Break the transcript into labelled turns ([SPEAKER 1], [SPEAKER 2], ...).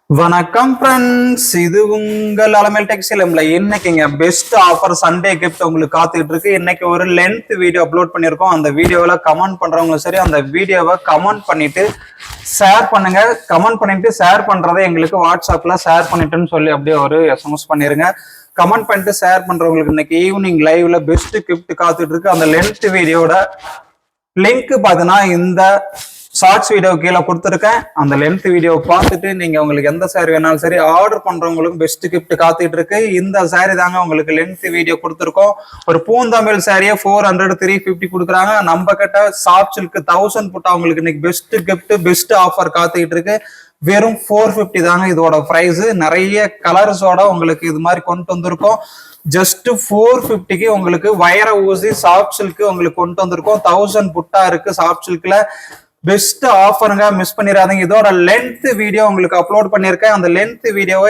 [SPEAKER 1] வணக்கம் ஃப்ரெண்ட்ஸ், இது உங்கள் அலமேல் டெக்ஸ்டைல்ல இன்னைக்குங்க பெஸ்ட் ஆஃபர் சண்டே கிஃப்ட் உங்களுக்கு காத்துக்கிட்டு இருக்கு. இன்னைக்கு ஒரு லென்த் வீடியோ அப்லோட் பண்ணியிருக்கோம். அந்த வீடியோவில் கமெண்ட் பண்றவங்களும் சரி, அந்த வீடியோவை கமெண்ட் பண்ணிட்டு ஷேர் பண்ணுங்க. கமெண்ட் பண்ணிட்டு ஷேர் பண்றதை எங்களுக்கு வாட்ஸ்அப்ல ஷேர் பண்ணிட்டுன்னு சொல்லி அப்படியே ஒரு எஸ்எம்எஸ் பண்ணிருங்க. கமெண்ட் பண்ணிட்டு ஷேர் பண்றவங்களுக்கு இன்னைக்கு ஈவினிங் லைவ்ல பெஸ்ட் கிஃப்ட் காத்துட்டு இருக்கு. அந்த லென்த் வீடியோட லிங்க் பார்த்தீங்கன்னா இந்த ஷார்ட்ஸ் வீடியோ கீழே கொடுத்துருக்கேன். அந்த லென்த் வீடியோ பார்த்துட்டு நீங்க உங்களுக்கு எந்த சாரி வேணாலும் சரி ஆர்டர் பண்றவங்களுக்கு பெஸ்ட் கிஃப்ட் காத்துட்டு இருக்கு. இந்த சாரி தாங்க உங்களுக்கு லென்த் வீடியோ கொடுத்துருக்கோம். ஒரு பூந்தமிழ் சாரியை 400 350 கொடுக்குறாங்க. நம்ம கிட்ட சாஃப்ட் சில்க் 1000 போட்டா உங்களுக்கு இன்னைக்கு பெஸ்ட் கிஃப்ட் பெஸ்ட் ஆஃபர் காத்துக்கிட்டு இருக்கு. வெறும் 450 தாங்க இதோட பிரைஸ். நிறைய கலர்ஸோட உங்களுக்கு இது மாதிரி கொண்டு வந்திருக்கோம். ஜஸ்ட் 450க்கு உங்களுக்கு வைர ஊசி சாஃப்ட் சில்க் உங்களுக்கு கொண்டு வந்திருக்கோம். 1000 புட்டா இருக்கு சாஃப்ட் சில்க்ல. பெஸ்ட் ஆஃபருங்க, மிஸ் பண்ணிடாதீங்க. இதோட லென்த் வீடியோ உங்களுக்கு அப்லோட் பண்ணியிருக்கேன். அந்த லென்த் வீடியோவை